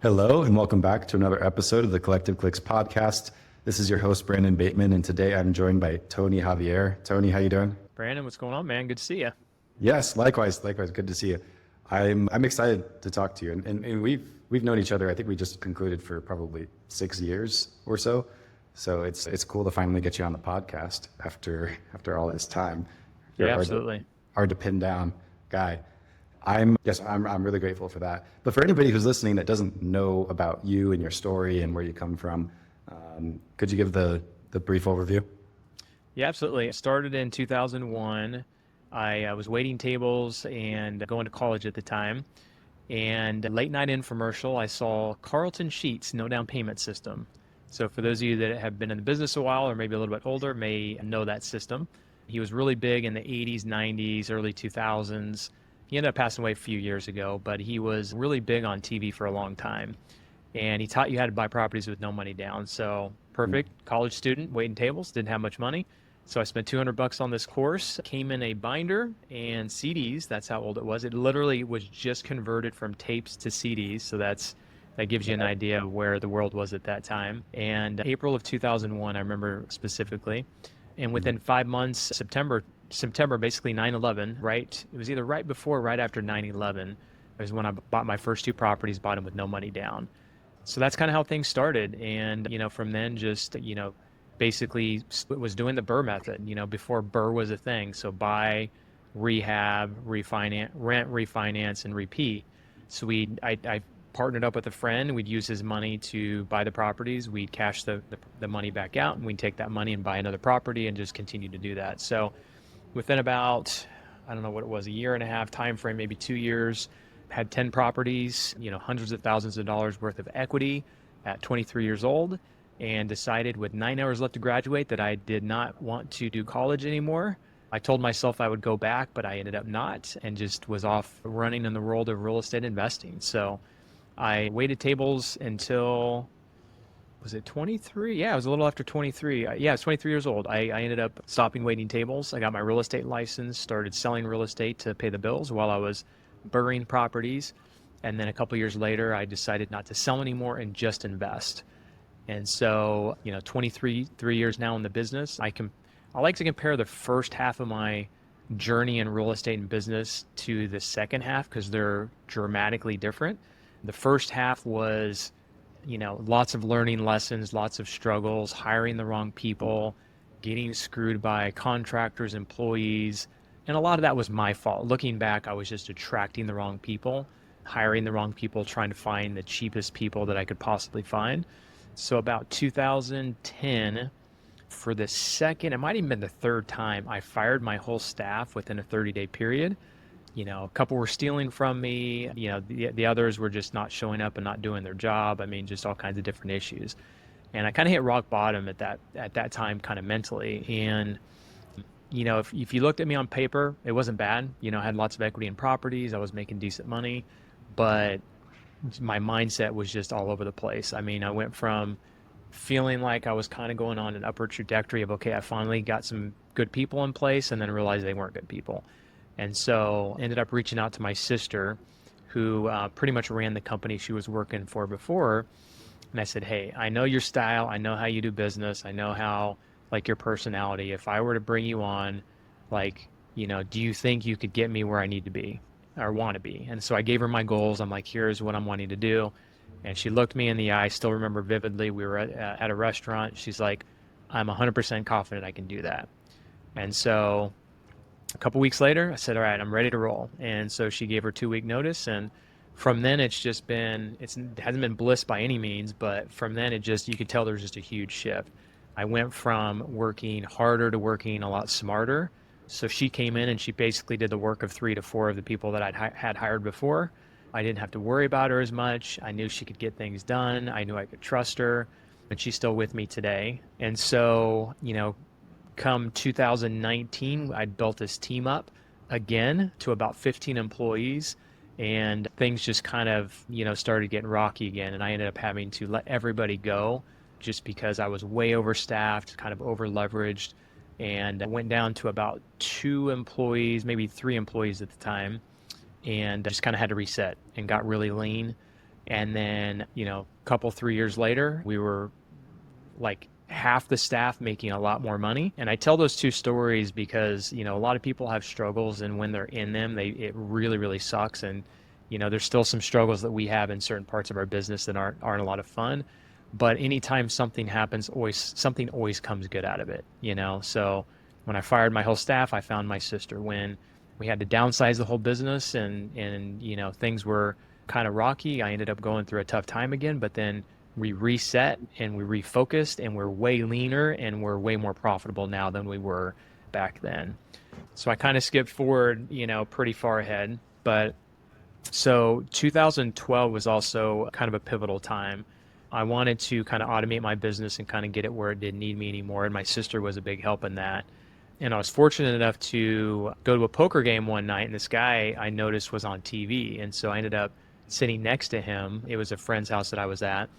Hello, and welcome back to another episode of the Collective Clicks podcast. This is your host, Brandon Bateman, and today I'm joined by Tony Javier. Tony, how you doing? Brandon, what's going on, man? Good to see you. Yes, likewise. Good to see you. I'm excited to talk to you, and we've known each other. I think we just concluded for probably 6 years or so. So it's cool to finally get you on the podcast after all this time. You're Yeah, absolutely. Hard to pin down guy. I'm really grateful for that. But for anybody who's listening that doesn't know about you and your story and where you come from, could you give the brief overview? Yeah, absolutely. I started in 2001. I was waiting tables and going to college at the time. And late night infomercial, I saw Carlton Sheets, no down payment system. So for those of you that have been in the business a while or maybe a little bit older may know that system. He was really big in the 80s, 90s, early 2000s. He ended up passing away a few years ago, but he was really big on TV for a long time. And he taught you how to buy properties with no money down. So perfect college student, waiting tables, didn't have much money. So I spent $200 on this course, came in a binder and CDs. That's how old it was. It literally was just converted from tapes to CDs. So that gives you an idea of where the world was at that time. And April of 2001, I remember specifically. And within 5 months, September, basically 9/11, right? It was either right before or right after 9/11. It was when I bought my first two properties, bought them with no money down. So that's kind of how things started. And, from then just, basically was doing the Burr method, before Burr was a thing. So buy, rehab, refinance, rent, refinance, and repeat. So I partnered up with a friend. We'd use his money to buy the properties. We'd cash the money back out, and we'd take that money and buy another property and just continue to do that. So within about, I don't know what it was, a year and a half time frame, maybe 2 years, had 10 properties, hundreds of thousands of dollars worth of equity at 23 years old, and decided with 9 hours left to graduate that I did not want to do college anymore. I told myself I would go back, but I ended up not, and just was off running in the world of real estate investing. So I waited tables until, was it 23? Yeah, it was a little after 23. Yeah, I was 23 years old. I ended up stopping waiting tables. I got my real estate license, started selling real estate to pay the bills while I was burring properties. And then a couple years later, I decided not to sell anymore and just invest. And so, 3 years now in the business, I like to compare the first half of my journey in real estate and business to the second half because they're dramatically different. The first half was, lots of learning lessons, lots of struggles, hiring the wrong people, getting screwed by contractors, employees. And a lot of that was my fault. Looking back, I was just attracting the wrong people, hiring the wrong people, trying to find the cheapest people that I could possibly find. So about 2010, for the second, it might even been the third time, I fired my whole staff within a 30-day period. A couple were stealing from me. The others were just not showing up and not doing their job. I mean, just all kinds of different issues. And I kind of hit rock bottom at that time, kind of mentally. And if you looked at me on paper, it wasn't bad. I had lots of equity in properties. I was making decent money, but my mindset was just all over the place. I mean, I went from feeling like I was kind of going on an upward trajectory of, okay, I finally got some good people in place, and then realized they weren't good people. And so ended up reaching out to my sister, who pretty much ran the company she was working for before. And I said, hey, I know your style. I know how you do business. I know how, your personality. If I were to bring you on, do you think you could get me where I need to be or want to be? And so I gave her my goals. I'm like, here's what I'm wanting to do. And she looked me in the eye. I still remember vividly. We were at a restaurant. She's like, I'm 100% confident I can do that. And so a couple weeks later, I said, all right, I'm ready to roll. And so she gave her 2-week notice. And from then, it hasn't been bliss by any means, but from then you could tell there's just a huge shift. I went from working harder to working a lot smarter. So she came in and she basically did the work of 3 to 4 of the people that had hired before. I didn't have to worry about her as much. I knew she could get things done. I knew I could trust her, and she's still with me today. And so, come 2019, I built this team up again to about 15 employees, and things just kind of, started getting rocky again. And I ended up having to let everybody go just because I was way overstaffed, kind of over leveraged, and I went down to about 2 employees, maybe 3 employees at the time, and just kind of had to reset and got really lean. And then, a couple, 3 years later, we were like half the staff making a lot more money. And I tell those two stories because, a lot of people have struggles, and when they're in them, it really, really sucks. And, there's still some struggles that we have in certain parts of our business that aren't a lot of fun. But anytime something happens, something always comes good out of it, So when I fired my whole staff, I found my sister. When we had to downsize the whole business and things were kind of rocky, I ended up going through a tough time again, but then we reset and we refocused, and we're way leaner and we're way more profitable now than we were back then. So I kind of skipped forward, pretty far ahead. But so 2012 was also kind of a pivotal time. I wanted to kind of automate my business and kind of get it where it didn't need me anymore. And my sister was a big help in that. And I was fortunate enough to go to a poker game one night, and this guy I noticed was on TV. And so I ended up sitting next to him. It was a friend's house that I was at.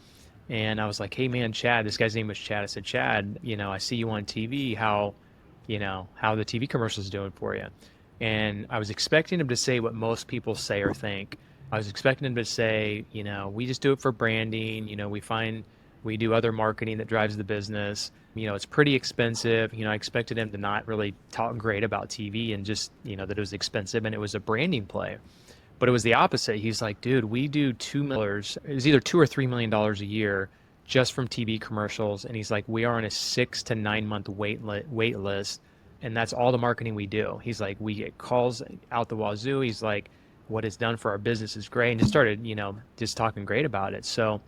And I was like, hey man, Chad, this guy's name was Chad. I said, Chad, I see you on TV. How the TV commercials doing for you? And I was expecting him to say what most people say or think. I was expecting him to say, we just do it for branding. We do other marketing that drives the business. It's pretty expensive. I expected him to not really talk great about TV and just, that it was expensive and it was a branding play. But it was the opposite. He's like, dude, we do $2 million. It was either $2 or $3 million a year just from TV commercials. And he's like, we are on a 6 to 9 month wait list. And that's all the marketing we do. He's like, we get calls out the wazoo. He's like, what it's done for our business is great. And just started, just talking great about it. So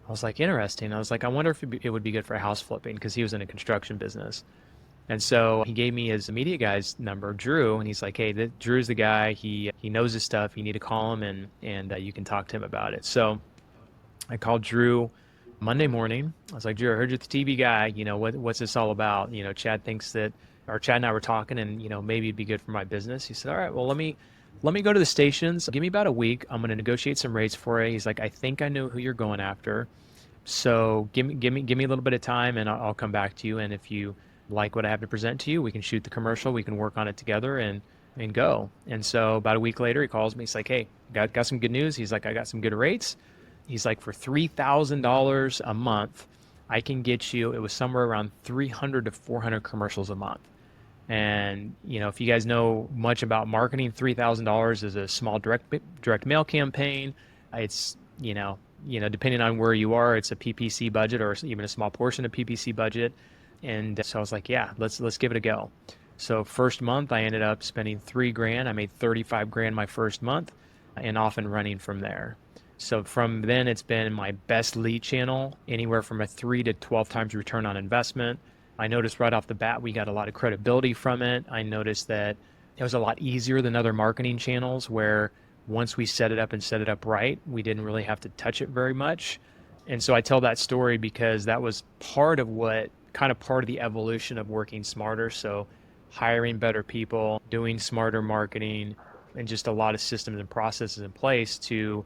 I was like, interesting. I was like, I wonder if it would be good for house flipping, because he was in a construction business. And so he gave me his immediate guy's number, Drew, and he's like, hey, Drew's the guy. He knows his stuff. You need to call him, and you can talk to him about it. So I called Drew Monday morning. I was like, Drew, I heard you're the TV guy. What's this all about? Chad thinks that, or Chad and I were talking, and, maybe it'd be good for my business. He said, all right, well, let me go to the stations. Give me about a week. I'm going to negotiate some rates for you. He's like, I think I know who you're going after. So give me a little bit of time, and I'll come back to you. And if you like what I have to present to you, we can shoot the commercial, we can work on it together and go. And so about a week later, he calls me. He's like, hey, got some good news. He's like, I got some good rates. He's like, for $3,000 a month, I can get you, it was somewhere around 300 to 400 commercials a month. And, if you guys know much about marketing, $3,000 is a small direct mail campaign. It's, depending on where you are, it's a PPC budget or even a small portion of PPC budget. And so I was like, yeah, let's give it a go. So first month, I ended up spending $3,000. I made $35,000 my first month, and off and running from there. So from then, it's been my best lead channel, anywhere from a 3 to 12 times return on investment. I noticed right off the bat, we got a lot of credibility from it. I noticed that it was a lot easier than other marketing channels, where once we set it up right, we didn't really have to touch it very much. And so I tell that story because that was part of the evolution of working smarter. So hiring better people, doing smarter marketing, and just a lot of systems and processes in place to,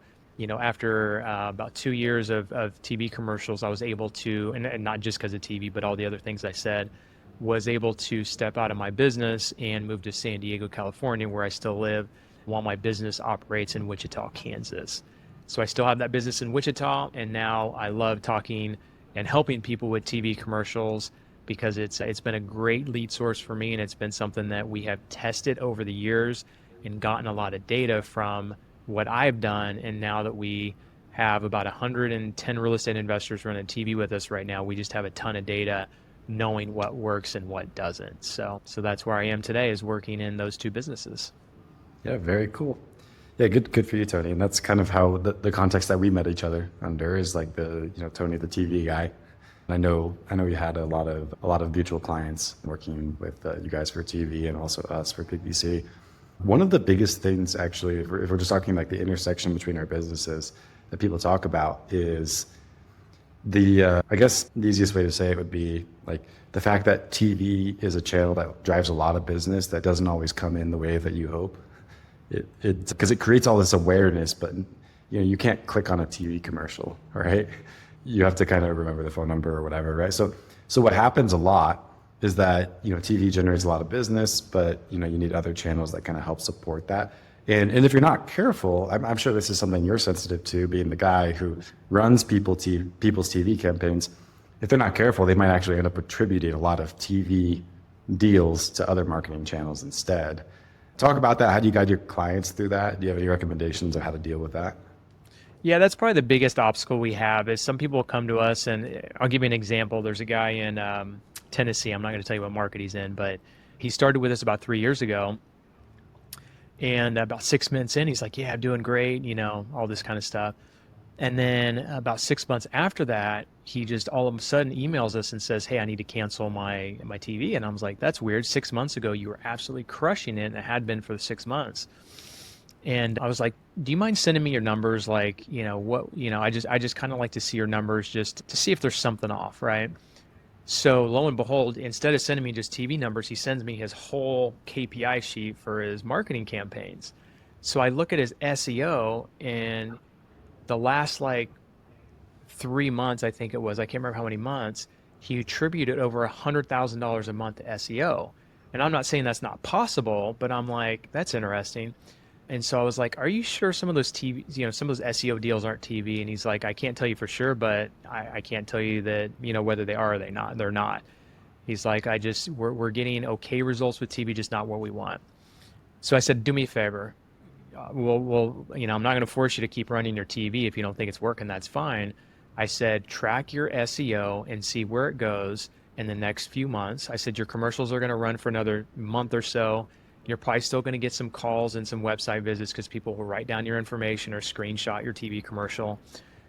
after about 2 years of TV commercials, I was able to, and not just because of TV, but all the other things I said, was able to step out of my business and move to San Diego, California, where I still live, while my business operates in Wichita, Kansas. So I still have that business in Wichita, and now I love talking and helping people with TV commercials, because it's been a great lead source for me, and it's been something that we have tested over the years and gotten a lot of data from what I've done. And now that we have about 110 real estate investors running TV with us right now, we just have a ton of data knowing what works and what doesn't. So that's where I am today, is working in those two businesses. Yeah, very cool. Yeah, good for you, Tony. And that's kind of how the context that we met each other under is like Tony, the TV guy. I know you had a lot of mutual clients working with you guys for TV, and also us for PPC. One of the biggest things, actually, if we're just talking like the intersection between our businesses that people talk about, is I guess the easiest way to say it would be like the fact that TV is a channel that drives a lot of business that doesn't always come in the way that you hope. Because it creates all this awareness, but you can't click on a TV commercial, right? You have to kind of remember the phone number or whatever, right? So what happens a lot is that TV generates a lot of business, but you need other channels that kind of help support that. And if you're not careful, I'm sure this is something you're sensitive to, being the guy who runs people's TV campaigns. If they're not careful, they might actually end up attributing a lot of TV deals to other marketing channels instead. Talk about that. How do you guide your clients through that? Do you have any recommendations on how to deal with that? Yeah, that's probably the biggest obstacle we have is some people come to us, and I'll give you an example. There's a guy in Tennessee. I'm not going to tell you what market he's in, but he started with us about 3 years ago. And about 6 months in, he's like, yeah, I'm doing great, all this kind of stuff. And then about 6 months after that, he just all of a sudden emails us and says, hey, I need to cancel my TV. And I was like, that's weird. 6 months ago, you were absolutely crushing it, and it had been for the 6 months. And I was like, do you mind sending me your numbers? Like, I just kind of like to see your numbers just to see if there's something off, right? So lo and behold, instead of sending me just TV numbers, he sends me his whole KPI sheet for his marketing campaigns. So I look at his SEO, and the last 3 months, I think it was, I can't remember how many months, he attributed over $100,000 a month to SEO. And I'm not saying that's not possible, but I'm like, that's interesting. And so I was like, are you sure some of those some of those SEO deals aren't TV? And he's like, I can't tell you for sure, but I can't tell you that, whether they are or they're not. He's like, we're getting okay results with TV, just not what we want. So I said, do me a favor. I'm not going to force you to keep running your TV. If you don't think it's working, that's fine. I said, track your SEO and see where it goes in the next few months. I said, your commercials are going to run for another month or so. You're probably still going to get some calls and some website visits because people will write down your information or screenshot your TV commercial.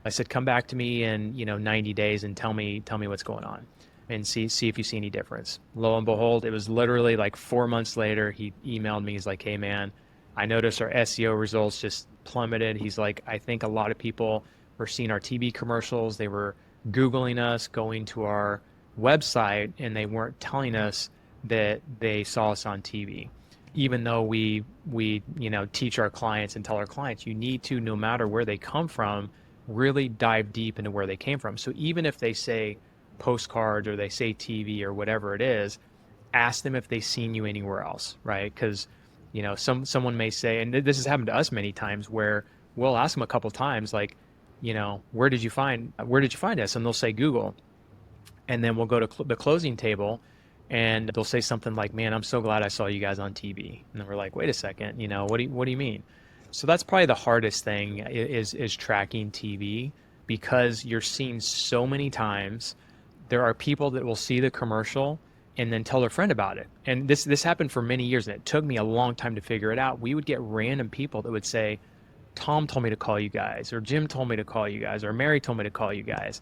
I said, come back to me in 90 days and tell me what's going on and see if you see any difference. Lo and behold, it was literally 4 months later, he emailed me. He's like, hey man, I noticed our SEO results just plummeted. He's like, I think a lot of people were seeing our TV commercials. They were Googling us, going to our website, and they weren't telling us that they saw us on TV. Even though we teach our clients and tell our clients, you need to, no matter where they come from, really dive deep into where they came from. So even if they say postcards or they say TV or whatever it is, ask them if they've seen you anywhere else, right? Because someone may say, and this has happened to us many times, where we'll ask them a couple times, like, where did you find us? And they'll say Google, and then we'll go to the closing table. And they'll say something like, man, I'm so glad I saw you guys on TV. And then we're like, wait a second, what do you mean? So that's probably the hardest thing is tracking TV, because you're seen so many times. There are people that will see the commercial and then tell their friend about it. And this happened for many years, and it took me a long time to figure it out. We would get random people that would say, Tom told me to call you guys, or Jim told me to call you guys, or Mary told me to call you guys.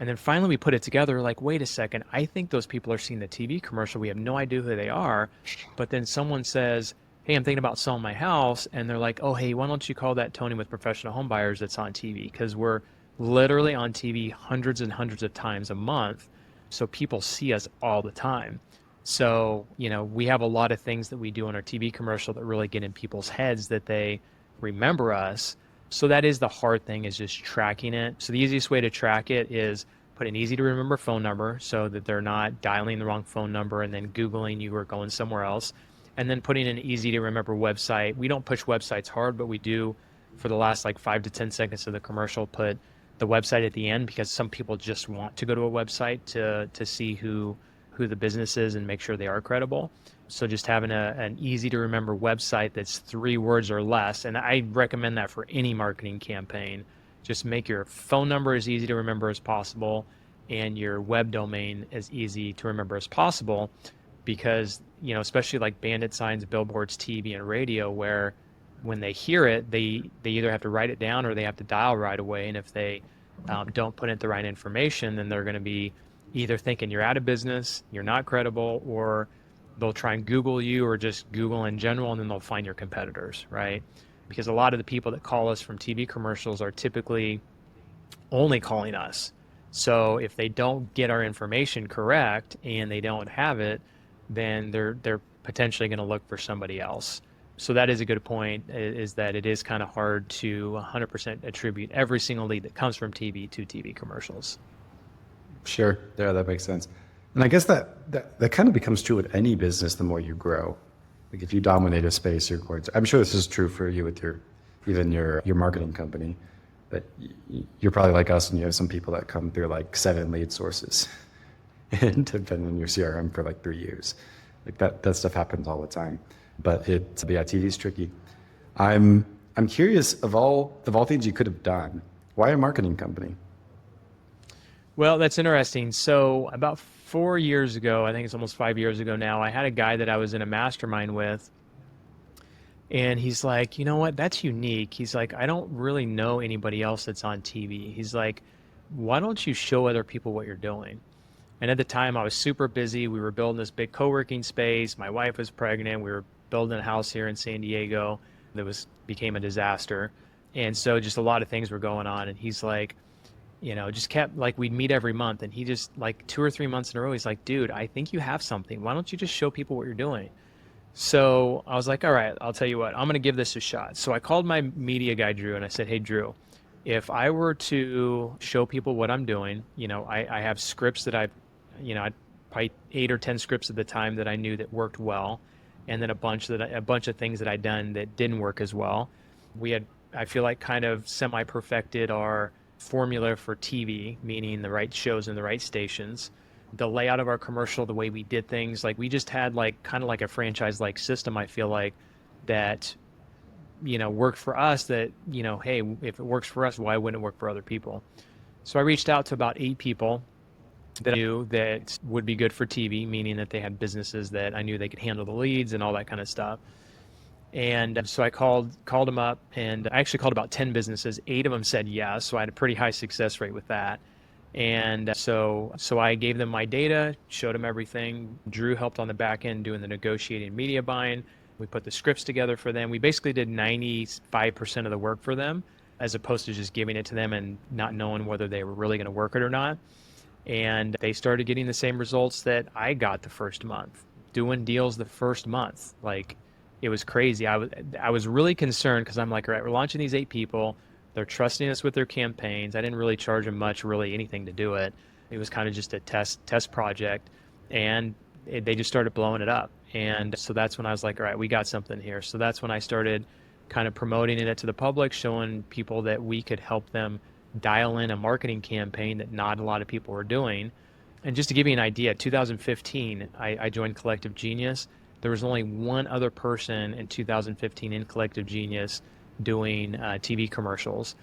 And then finally we put it together, like, wait a second, I think those people are seeing the TV commercial. We have no idea who they are. But then someone says, hey, I'm thinking about selling my house. And they're like, oh, hey, why don't you call that Tony with Professional Home Buyers that's on TV? Because we're literally on TV hundreds and hundreds of times a month. So people see us all the time. So, we have a lot of things that we do on our TV commercial that really get in people's heads that they remember us. So that is the hard thing, is just tracking it. So the easiest way to track it is put an easy to remember phone number so that they're not dialing the wrong phone number and then Googling you or going somewhere else. And then putting an easy to remember website. We don't push websites hard, but we do, for the last 5 to 10 seconds of the commercial, put the website at the end, because some people just want to go to a website to see who the business is and make sure they are credible. So just having an easy to remember website that's 3 words or less, and I recommend that for any marketing campaign. Just make your phone number as easy to remember as possible and your web domain as easy to remember as possible, because, especially like bandit signs, billboards, TV, and radio, where when they hear it, they either have to write it down or they have to dial right away. And if they don't put in the right information, then they're going to be either thinking you're out of business, you're not credible, or they'll try and Google you, or just Google in general, and then they'll find your competitors, right? Because a lot of the people that call us from TV commercials are typically only calling us. So if they don't get our information correct and they don't have it, then they're potentially going to look for somebody else. So that is a good point, is that it is kind of hard to 100% attribute every single lead that comes from TV to TV commercials. Sure. Yeah, that makes sense. And I guess that kind of becomes true with any business the more you grow. Like if you dominate a space, you're going to, I'm sure this is true for you with your marketing company, but you're probably like us and you have some people that come through like 7 lead sources and have been in your CRM for like 3 years. Like that stuff happens all the time. But yeah, TV is tricky. I'm curious of all things you could have done, why a marketing company? Well, that's interesting. So about 4 years ago, I think it's almost 5 years ago now, I had a guy that I was in a mastermind with, and he's like, you know what, that's unique. He's like, I don't really know anybody else that's on TV. He's like, why don't you show other people what you're doing? And at the time, I was super busy. We were building this big co-working space. My wife was pregnant. We were building a house here in San Diego that became a disaster. And so just a lot of things were going on. And he's like, just kept like we'd meet every month. And he just like 2 or 3 months in a row, he's like, dude, I think you have something. Why don't you just show people what you're doing? So I was like, all right, I'll tell you what, I'm going to give this a shot. So I called my media guy, Drew, and I said, hey, Drew, if I were to show people what I'm doing, I have scripts that I'd probably 8 or 10 scripts at the time that I knew that worked well. And then a bunch of things that I'd done that didn't work as well. I feel like kind of semi-perfected our formula for TV, meaning the right shows and the right stations. The layout of our commercial, the way we did things, like we just had like kind of like a franchise-like system, I feel like, that, worked for us that, hey, if it works for us, why wouldn't it work for other people? So I reached out to about 8 people that I knew that would be good for TV, meaning that they had businesses that I knew they could handle the leads and all that kind of stuff. And so I called them up, and I actually called about 10 businesses. 8 of them said yes, so I had a pretty high success rate with that. And so I gave them my data, showed them everything. Drew helped on the back end doing the negotiating media buying. We put the scripts together for them. We basically did 95% of the work for them, as opposed to just giving it to them and not knowing whether they were really going to work it or not. And they started getting the same results that I got the first month, doing deals the first month. Like, it was crazy. I was really concerned because I'm like, all right, we're launching these 8 people. They're trusting us with their campaigns. I didn't really charge them much, really anything to do it. It was kind of just a test project, and they just started blowing it up. And so that's when I was like, all right, we got something here. So that's when I started kind of promoting it to the public, showing people that we could help them dial in a marketing campaign that not a lot of people were doing. And just to give you an idea, 2015, I joined Collective Genius. There was only one other person in 2015 in Collective Genius doing TV commercials.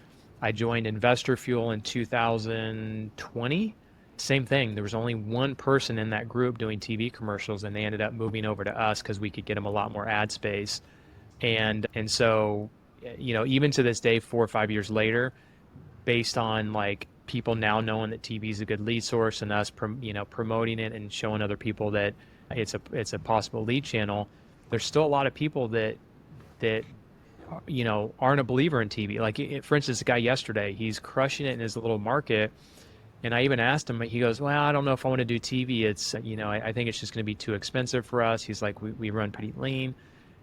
I joined Investor Fuel in 2020. Same thing. There was only one person in that group doing TV commercials, and they ended up moving over to us because we could get them a lot more ad space. And so, even to this day, 4 or 5 years later, based on like people now knowing that TV is a good lead source and us, promoting it and showing other people that it's a possible lead channel, there's still a lot of people that aren't a believer in TV. Like, for instance, the guy yesterday, he's crushing it in his little market. And I even asked him, he goes, well, I don't know if I want to do TV. It's, I think it's just going to be too expensive for us. He's like, we run pretty lean.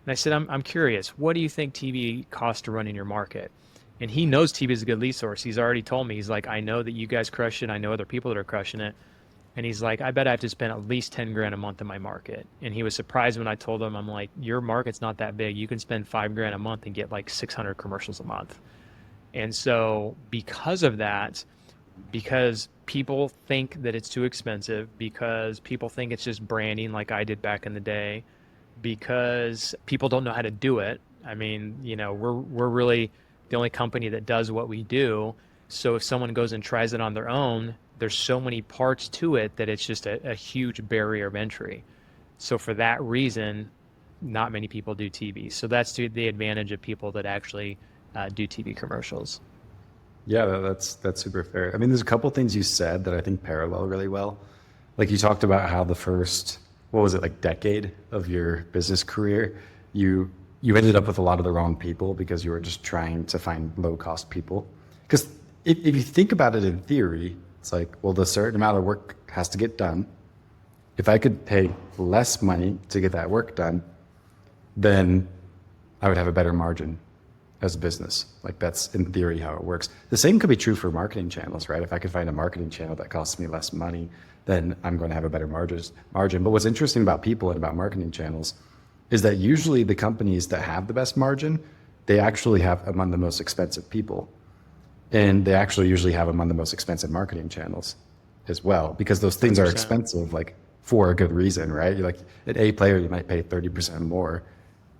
And I said, I'm curious, what do you think TV costs to run in your market? And he knows TV is a good lead source. He's already told me, he's like, I know that you guys crush it. I know other people that are crushing it. And he's like, I bet I have to spend at least 10 grand a month in my market. And he was surprised when I told him, I'm like, your market's not that big. You can spend 5 grand a month and get like 600 commercials a month. And so because of that, because people think that it's too expensive, because people think it's just branding like I did back in the day, because people don't know how to do it. I mean, we're really the only company that does what we do. So if someone goes and tries it on their own, there's so many parts to it that it's just a huge barrier of entry. So for that reason, not many people do TV. So that's to the advantage of people that actually do TV commercials. Yeah, that's super fair. I mean, there's a couple things you said that I think parallel really well. Like, you talked about how the first, what was it, like decade of your business career, you ended up with a lot of the wrong people because you were just trying to find low-cost people. Because if you think about it in theory, it's like, well, the certain amount of work has to get done. If I could pay less money to get that work done, then I would have a better margin as a business. Like, that's in theory how it works. The same could be true for marketing channels, right? If I could find a marketing channel that costs me less money, then I'm going to have a better margin. But what's interesting about people and about marketing channels is that usually the companies that have the best margin, they actually have among the most expensive people. And they actually usually have among the most expensive marketing channels as well, because those things are 100%. expensive, like for a good reason, right? You're like an A player, you might pay 30% more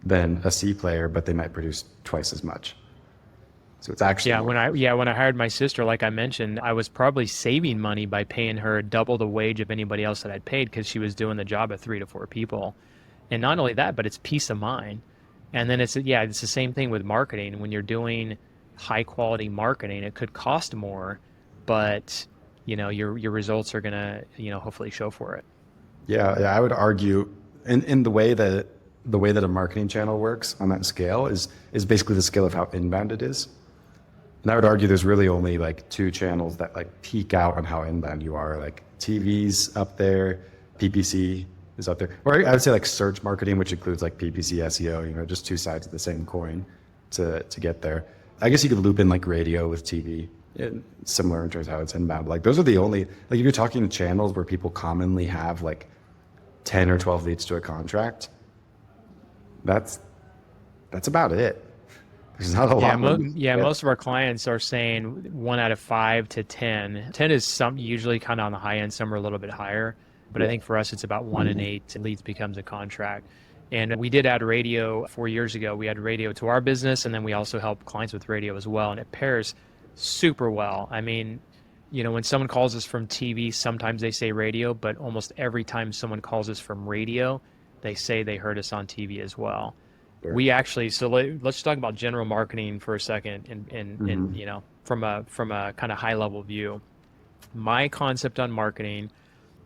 than a C player, but they might produce twice as much. So it's actually Yeah, more. when I hired my sister, like I mentioned, I was probably saving money by paying her double the wage of anybody else that I'd paid because she was doing the job of 3 to 4 people. And not only that, but it's peace of mind. And then it's the same thing with marketing. When you're doing high quality marketing, it could cost more, but your results are gonna, hopefully show for it. Yeah, I would argue in the way that a marketing channel works on that scale is basically the scale of how inbound it is. And I would argue there's really only like two channels that like peak out on how inbound you are. Like TV's up there, PPC is up there. Or I would say like search marketing, which includes like PPC, SEO, just two sides of the same coin to get there. I guess you could loop in like radio with TV. Similar in terms of how it's inbound. Like those are the only, like if you're talking channels where people commonly have like 10 or 12 leads to a contract, that's about it. There's not a lot more. Most of our clients are saying 1 out of 5 to 10. 10 is usually kind of on the high end, some are a little bit higher, but I think for us it's about 1 in 8 leads becomes a contract. And we did add radio 4 years ago. We added radio to our business, and then we also help clients with radio as well, and it pairs super well. I mean, when someone calls us from TV, sometimes they say radio, but almost every time someone calls us from radio, they say they heard us on TV as well. Sure. We actually, so let's talk about general marketing for a second, and from a kind of high level view. My concept on marketing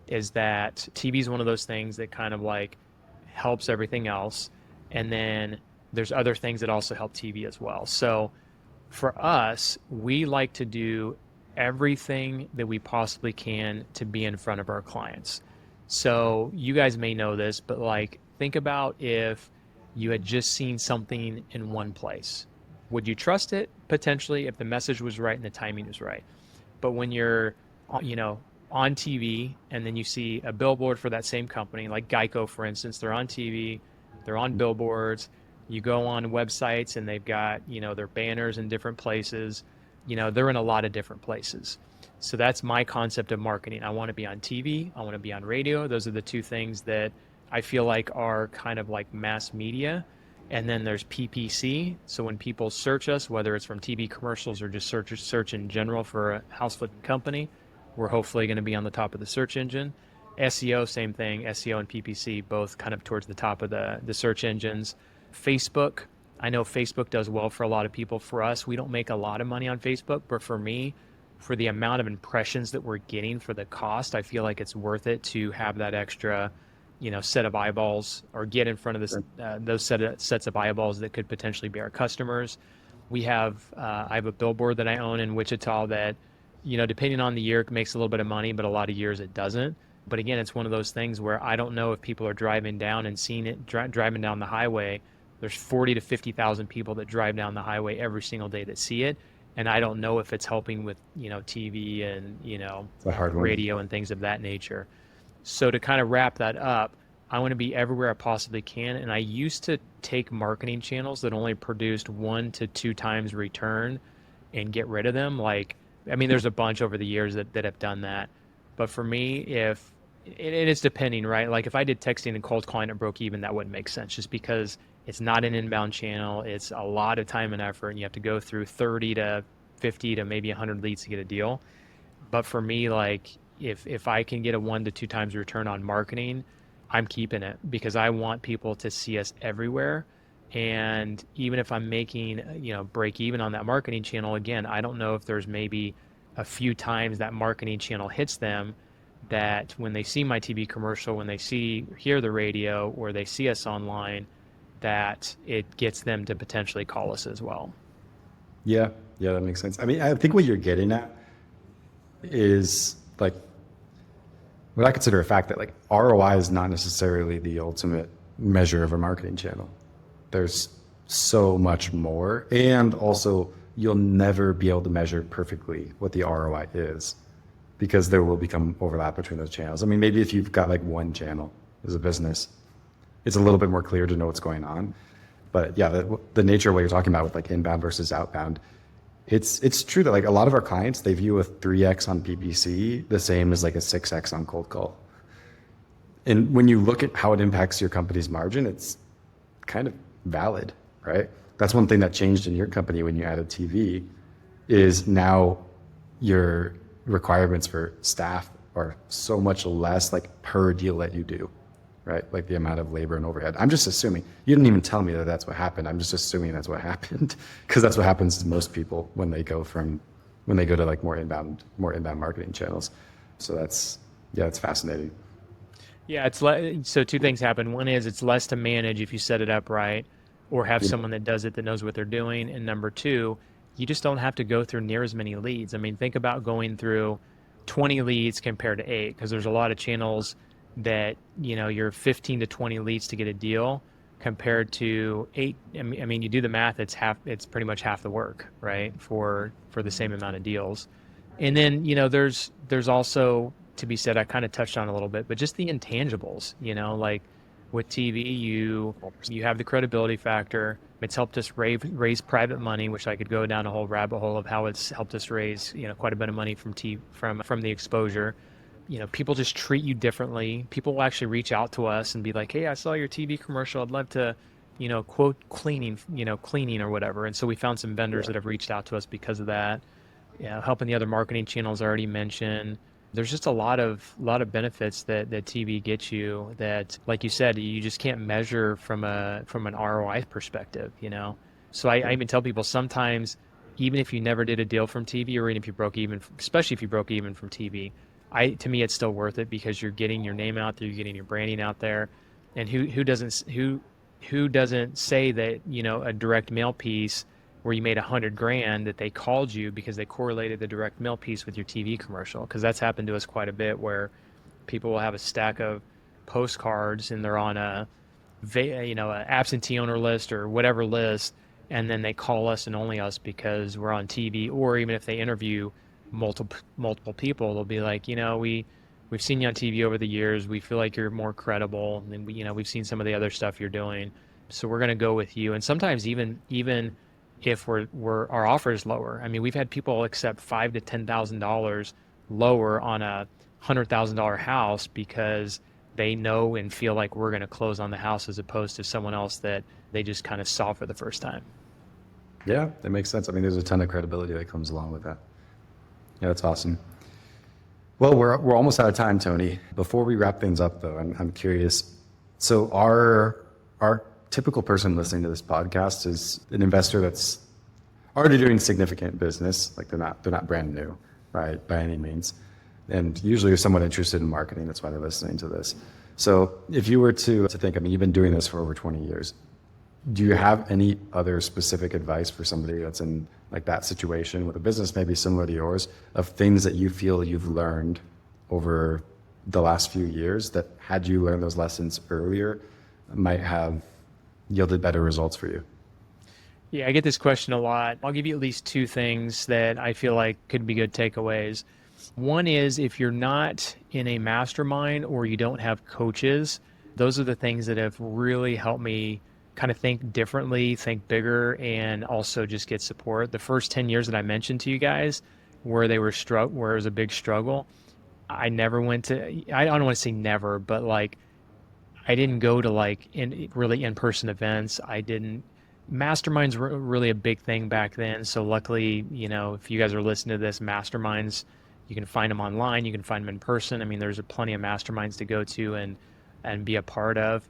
is that TV is one of those things that kind of like helps everything else, and then there's other things that also help TV as well. So for us, we like to do everything that we possibly can to be in front of our clients. So you guys may know this, but like think about if you had just seen something in one place. Would you trust it? Potentially, if the message was right and the timing was right. But when you're, on TV and then you see a billboard for that same company, like Geico, for instance, they're on TV, they're on billboards, you go on websites and they've got, their banners in different places, they're in a lot of different places. So that's my concept of marketing. I want to be on TV, I want to be on radio. Those are the two things that I feel like are kind of like mass media. And then there's PPC. So when people search us, whether it's from TV commercials or just search in general for a house flipping company, we're hopefully going to be on the top of the search engine. SEO, same thing. SEO and PPC, both kind of towards the top of the search engines. Facebook, I know Facebook does well for a lot of people. For us, we don't make a lot of money on Facebook, but for me, for the amount of impressions that we're getting for the cost, I feel like it's worth it to have that extra set of eyeballs, or get in front of this those sets of eyeballs that could potentially be our customers. I have a billboard that I own in Wichita that, depending on the year, it makes a little bit of money, but a lot of years it doesn't. But again, it's one of those things where I don't know if people are driving down and seeing it, driving down the highway. There's 40 to 50,000 people that drive down the highway every single day that see it. And I don't know if it's helping with, TV and, radio and things of that nature. So to kind of wrap that up, I want to be everywhere I possibly can. And I used to take marketing channels that only produced 1 to 2 times return and get rid of them. There's a bunch over the years that have done that. But for me, it's depending, right? Like if I did texting and cold calling and broke even, that wouldn't make sense, just because it's not an inbound channel. It's a lot of time and effort, and you have to go through 30 to 50 to maybe 100 leads to get a deal. But for me, like if I can get a 1 to 2 times return on marketing, I'm keeping it, because I want people to see us everywhere. And even if I'm making, break even on that marketing channel, again, I don't know if there's maybe a few times that marketing channel hits them, that when they see my TV commercial, when they hear the radio, or they see us online, that it gets them to potentially call us as well. Yeah, that makes sense. I think what you're getting at is like what I consider a fact that like ROI is not necessarily the ultimate measure of a marketing channel. There's so much more, and also you'll never be able to measure perfectly what the ROI is, because there will become overlap between those channels. Maybe if you've got like one channel as a business it's a little bit more clear to know what's going on. But yeah, the nature of what you're talking about with like inbound versus outbound, it's true that like a lot of our clients, they view a 3x on PPC the same as like a 6x on cold call. And when you look at how it impacts your company's margin, it's kind of valid, right? That's one thing that changed in your company when you added TV is now your requirements for staff are so much less like per deal that you do, right? Like the amount of labor and overhead. I'm just assuming, you didn't even tell me that that's what happened. I'm just assuming that's what happened because that's what happens to most people when they go to like more inbound marketing channels. So that's fascinating. Yeah, so two things happen. One is it's less to manage if you set it up right or have someone that does it that knows what they're doing. And number two, you just don't have to go through near as many leads. I mean, think about going through 20 leads compared to 8 because there's a lot of channels that, you're 15 to 20 leads to get a deal compared to 8. I mean, you do the math, it's pretty much half the work, right? For the same amount of deals. And then, there's also to be said, I kind of touched on a little bit, but just the intangibles, like with TV, you have the credibility factor. It's helped us raise private money, which I could go down a whole rabbit hole of how it's helped us raise, quite a bit of money from the exposure. People just treat you differently. People will actually reach out to us and be like, "Hey, I saw your TV commercial. I'd love to, quote cleaning or whatever." And so we found some vendors that have reached out to us because of that. Helping the other marketing channels I already mentioned. There's just a lot of benefits that TV gets you that, like you said, you just can't measure from an ROI perspective, So I even tell people sometimes, even if you never did a deal from TV, or even if you broke even, especially if you broke even from TV, to me it's still worth it because you're getting your name out there, you're getting your branding out there, and who doesn't say that a direct mail piece where you made $100,000 that they called you because they correlated the direct mail piece with your TV commercial. Because that's happened to us quite a bit where people will have a stack of postcards and they're on a absentee owner list or whatever list, and then they call us and only us because we're on TV. Or even if they interview multiple people, they'll be like, we've seen you on TV over the years. We feel like you're more credible, and we've seen some of the other stuff you're doing, so we're going to go with you. And sometimes even if our offer is lower. I mean, we've had people accept $5,000 to $10,000 lower on a $100,000 house because they know and feel like we're going to close on the house as opposed to someone else that they just kind of saw for the first time. Yeah, that makes sense. I mean, there's a ton of credibility that comes along with that. Yeah, that's awesome. Well, we're almost out of time, Tony. Before we wrap things up, though, I'm curious. So our typical person listening to this podcast is an investor that's already doing significant business, like they're not brand new, right, by any means, and usually you're somewhat interested in marketing. That's why they're listening to this. So if you were to think, I mean, you've been doing this for over 20 years. Do you have any other specific advice for somebody that's in like that situation with a business maybe similar to yours, of things that you feel you've learned over the last few years that had you learned those lessons earlier might have yielded better results for you? Yeah, I get this question a lot. I'll give you at least 2 things that I feel like could be good takeaways. One is if you're not in a mastermind or you don't have coaches, those are the things that have really helped me kind of think differently, think bigger, and also just get support. The first 10 years that I mentioned to you guys where it was a big struggle, I never went to, I don't want to say never, but like I didn't go to like really in-person events. Masterminds were really a big thing back then. So luckily, if you guys are listening to this, masterminds, you can find them online, you can find them in person. I mean, there's plenty of masterminds to go to and be a part of.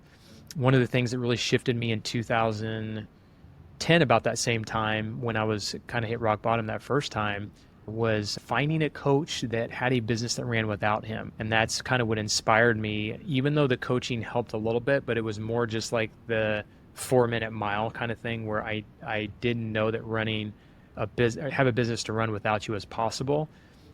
One of the things that really shifted me in 2010, about that same time when I was kind of hit rock bottom that first time, was finding a coach that had a business that ran without him. And that's kind of what inspired me, even though the coaching helped a little bit, but it was more just like the 4-minute mile kind of thing where I didn't know that have a business to run without you is possible.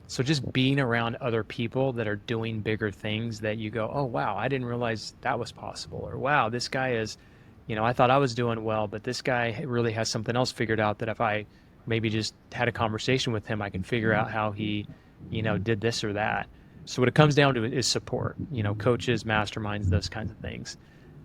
So just being around other people that are doing bigger things that you go, oh, wow, I didn't realize that was possible. Or, wow, this guy is, I thought I was doing well, but this guy really has something else figured out that if I maybe just had a conversation with him, I can figure out how he, did this or that. So what it comes down to is support, coaches, masterminds, those kinds of things.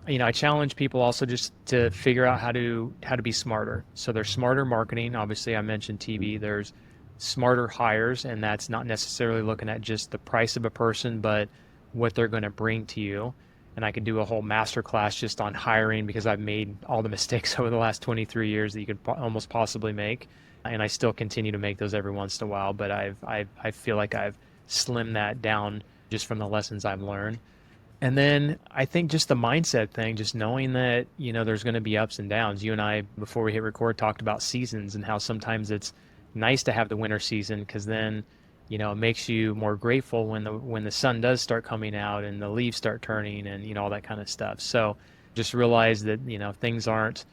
I challenge people also just to figure out how to be smarter. So there's smarter marketing. Obviously, I mentioned TV. There's smarter hires, and that's not necessarily looking at just the price of a person, but what they're going to bring to you. And I could do a whole master class just on hiring because I've made all the mistakes over the last 23 years that you could almost possibly make. And I still continue to make those every once in a while, but I feel like I've slimmed that down just from the lessons I've learned. And then I think just the mindset thing, just knowing that, there's going to be ups and downs. You and I, before we hit record, talked about seasons and how sometimes it's nice to have the winter season because then, it makes you more grateful when the sun does start coming out and the leaves start turning and, all that kind of stuff. So just realize that, things aren't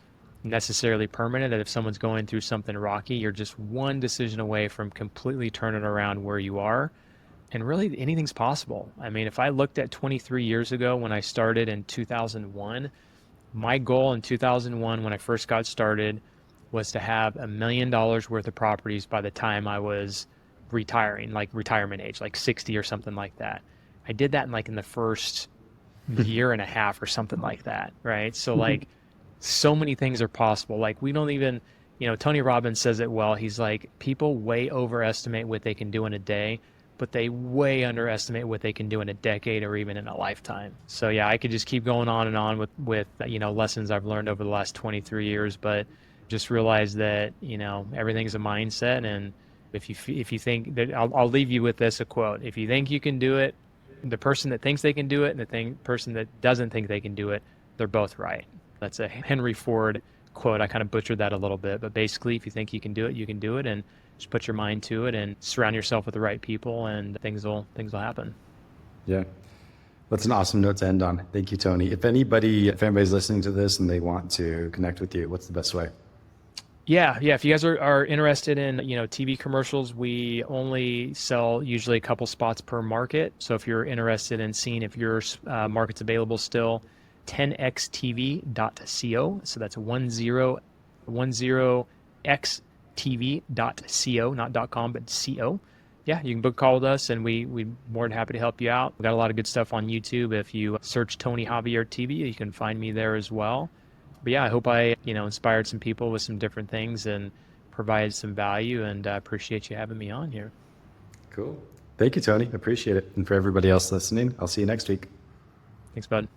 necessarily permanent. That if someone's going through something rocky, you're just one decision away from completely turning around where you are. And really, anything's possible. I mean, if I looked at 23 years ago when I started in 2001, my goal in 2001 when I first got started was to have $1 million worth of properties by the time I was retiring, like retirement age, like 60 or something like that. I did that in the first year and a half or something like that, right? So like so many things are possible. Like we don't even, Tony Robbins says it well. He's like, people way overestimate what they can do in a day, but they way underestimate what they can do in a decade or even in a lifetime. So yeah, I could just keep going on and on with lessons I've learned over the last 23 years, but just realize that, everything's a mindset. And if you think that, I'll leave you with a quote. If you think you can do it, the person that thinks they can do it and the person that doesn't think they can do it, they're both right. That's a Henry Ford quote. I kind of butchered that a little bit, but basically if you think you can do it, you can do it. And just put your mind to it and surround yourself with the right people and things will happen. Yeah. That's an awesome note to end on. Thank you, Tony. If anybody's listening to this and they want to connect with you, what's the best way? Yeah. If you guys are interested in, TV commercials, we only sell usually a couple spots per market. So if you're interested in seeing if your market's available still, 10xtv.co. So that's 10xtv.co, not .com, but .co. Yeah, you can book a call with us, and we're more than happy to help you out. We've got a lot of good stuff on YouTube. If you search Tony Javier TV, you can find me there as well. But yeah, I hope I, inspired some people with some different things and provided some value, and I appreciate you having me on here. Cool. Thank you, Tony. Appreciate it. And for everybody else listening, I'll see you next week. Thanks, bud.